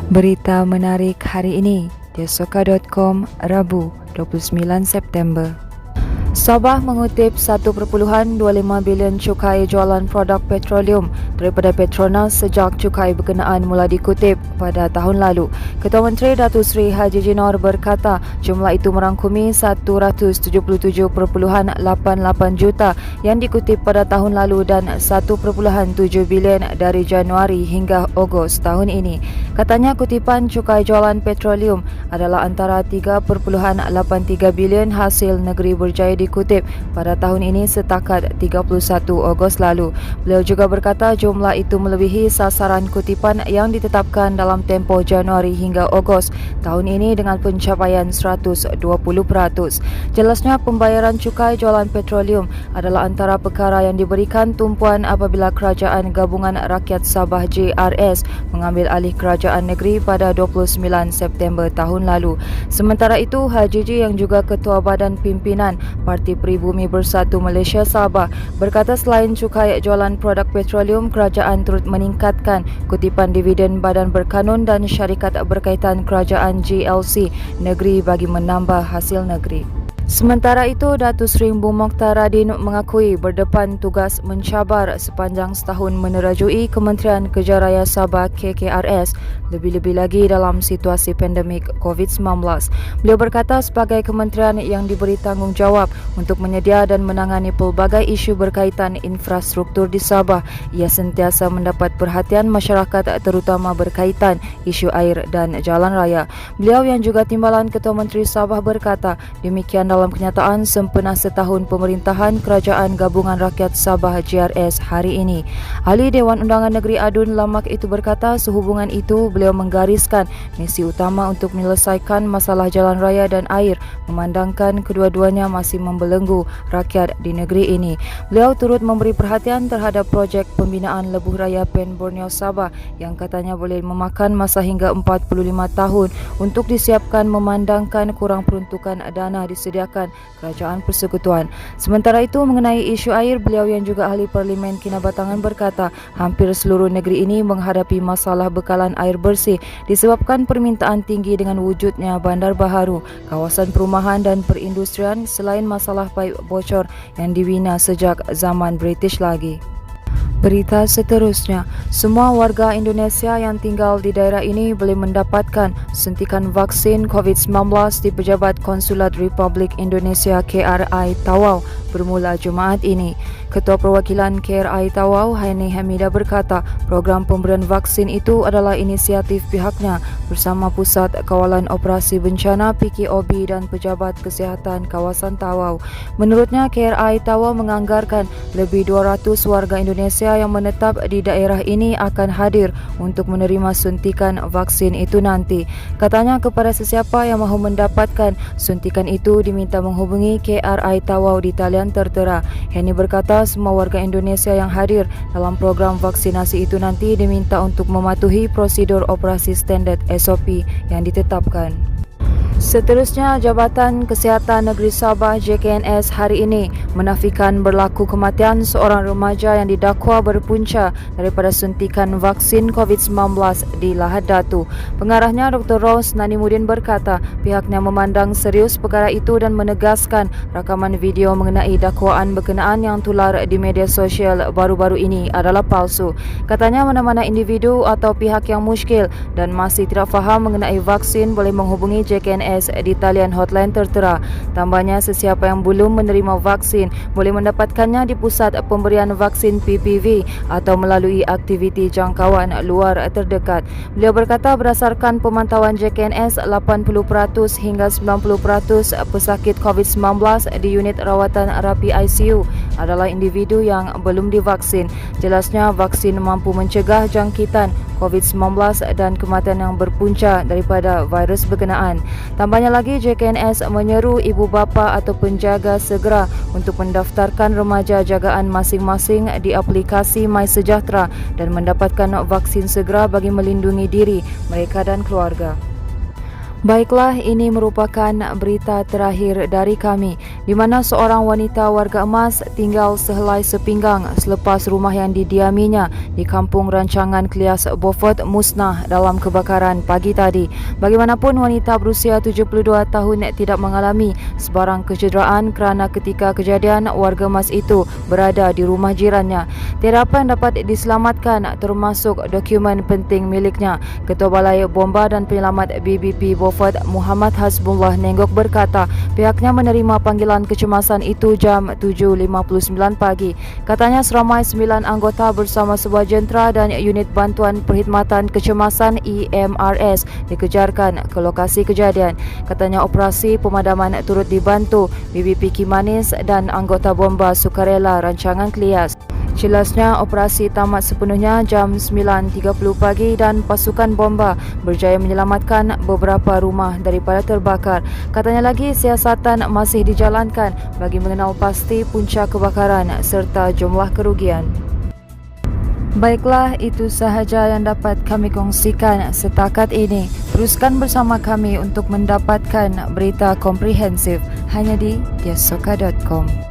Berita menarik hari ini di Soka.com, Rabu 29 September. Sabah mengutip 1.25 bilion cukai jualan produk petroleum daripada Petronas sejak cukai berkenaan mula dikutip pada tahun lalu. Ketua Menteri Datuk Seri Haji Jinor berkata jumlah itu merangkumi 177.88 juta yang dikutip pada tahun lalu dan 1.7 bilion dari Januari hingga Ogos tahun ini. Katanya kutipan cukai jualan petroleum adalah antara 3.83 bilion hasil negeri berjaya dikutip pada tahun ini setakat 31 Ogos lalu. Beliau juga berkata jumlah itu melebihi sasaran kutipan yang ditetapkan dalam tempoh Januari hingga Ogos tahun ini dengan pencapaian 120%. Jelasnya pembayaran cukai jualan petroleum adalah antara perkara yang diberikan tumpuan apabila Kerajaan Gabungan Rakyat Sabah JRS mengambil alih kerajaan negeri pada 29 September tahun lalu. Sementara itu, Haji Ji yang juga Ketua Badan Pimpinan Parti Peribumi Bersatu Malaysia Sabah berkata selain cukai jualan produk petroleum, kerajaan turut meningkatkan kutipan dividen badan berkanun dan syarikat berkaitan kerajaan GLC negeri bagi menambah hasil negeri. Sementara itu, Datuk Seri Mbu Mokhtar Radin mengakui berdepan tugas mencabar sepanjang setahun menerajui Kementerian Kerja Raya Sabah KKRS, lebih-lebih lagi dalam situasi pandemik COVID-19. Beliau berkata sebagai kementerian yang diberi tanggungjawab untuk menyedia dan menangani pelbagai isu berkaitan infrastruktur di Sabah, ia sentiasa mendapat perhatian masyarakat terutama berkaitan isu air dan jalan raya. Beliau yang juga Timbalan Ketua Menteri Sabah berkata demikian dalam kenyataan sempena setahun pemerintahan Kerajaan Gabungan Rakyat Sabah JRS hari ini. Ahli Dewan Undangan Negeri Adun Lamak itu berkata sehubungan itu beliau menggariskan misi utama untuk menyelesaikan masalah jalan raya dan air memandangkan kedua-duanya masih membelenggu rakyat di negeri ini. Beliau turut memberi perhatian terhadap projek pembinaan Lebuh Raya Pen Borneo Sabah yang katanya boleh memakan masa hingga 45 tahun untuk disiapkan memandangkan kurang peruntukan dana disediakan Kerajaan Persekutuan. Sementara itu, mengenai isu air, beliau yang juga ahli Parlimen Kinabatangan berkata hampir seluruh negeri ini menghadapi masalah bekalan air bersih disebabkan permintaan tinggi dengan wujudnya bandar baharu, kawasan perumahan dan perindustrian selain masalah paip bocor yang dibina sejak zaman British lagi. Berita seterusnya, semua warga Indonesia yang tinggal di daerah ini boleh mendapatkan suntikan vaksin COVID-19 di Pejabat Konsulat Republik Indonesia KRI Tawau bermula Jumaat ini. Ketua Perwakilan KRI Tawau, Haini Hamidah berkata program pemberian vaksin itu adalah inisiatif pihaknya bersama Pusat Kawalan Operasi Bencana PKOB dan Pejabat Kesihatan Kawasan Tawau. Menurutnya, KRI Tawau menganggarkan lebih 200 warga Indonesia yang menetap di daerah ini akan hadir untuk menerima suntikan vaksin itu nanti. Katanya kepada sesiapa yang mahu mendapatkan suntikan itu diminta menghubungi KRI Tawau di talian tertera. Henny berkata semua warga Indonesia yang hadir dalam program vaksinasi itu nanti diminta untuk mematuhi prosedur operasi standard SOP yang ditetapkan. Seterusnya, Jabatan Kesihatan Negeri Sabah JKNS hari ini menafikan berlaku kematian seorang remaja yang didakwa berpunca daripada suntikan vaksin COVID-19 di Lahad Datu. Pengarahnya Dr. Ros Nanimudin berkata pihaknya memandang serius perkara itu dan menegaskan rakaman video mengenai dakwaan berkenaan yang tular di media sosial baru-baru ini adalah palsu. Katanya mana-mana individu atau pihak yang muskil dan masih tidak faham mengenai vaksin boleh menghubungi JKNS di talian hotline tertera. Tambahnya, sesiapa yang belum menerima vaksin boleh mendapatkannya di pusat pemberian vaksin PPV atau melalui aktiviti jangkauan luar terdekat. Beliau berkata berdasarkan pemantauan JKNS, 80% hingga 90% pesakit COVID-19 di unit rawatan rapi ICU adalah individu yang belum divaksin. Jelasnya, vaksin mampu mencegah jangkitan COVID-19 dan kematian yang berpunca daripada virus berkenaan. Tambahnya lagi, JKNS menyeru ibu bapa atau penjaga segera untuk mendaftarkan remaja jagaan masing-masing di aplikasi MySejahtera dan mendapatkan vaksin segera bagi melindungi diri mereka dan keluarga. Baiklah, ini merupakan berita terakhir dari kami di mana seorang wanita warga emas tinggal sehelai sepinggang selepas rumah yang didiaminya di Kampung Rancangan Klias Beaufort musnah dalam kebakaran pagi tadi. Bagaimanapun, wanita berusia 72 tahun tidak mengalami sebarang kecederaan kerana ketika kejadian warga emas itu berada di rumah jirannya. Tiada apa yang dapat diselamatkan termasuk dokumen penting miliknya. Ketua Balai Bomba dan Penyelamat BBP Beaufort Muhammad Hasbullah Nenggok berkata pihaknya menerima panggilan kecemasan itu jam 7.59 pagi. Katanya seramai 9 anggota bersama sebuah jentera dan unit bantuan perkhidmatan kecemasan EMRS dikejarkan ke lokasi kejadian. Katanya operasi pemadaman turut dibantu BBP Kimanis dan anggota bomba sukarela Rancangan Klias. Jelasnya operasi tamat sepenuhnya jam 9.30 pagi dan pasukan bomba berjaya menyelamatkan beberapa rumah daripada terbakar. Katanya lagi siasatan masih dijalankan bagi mengenal pasti punca kebakaran serta jumlah kerugian. Baiklah, itu sahaja yang dapat kami kongsikan setakat ini. Teruskan bersama kami untuk mendapatkan berita komprehensif hanya di diasoka.com.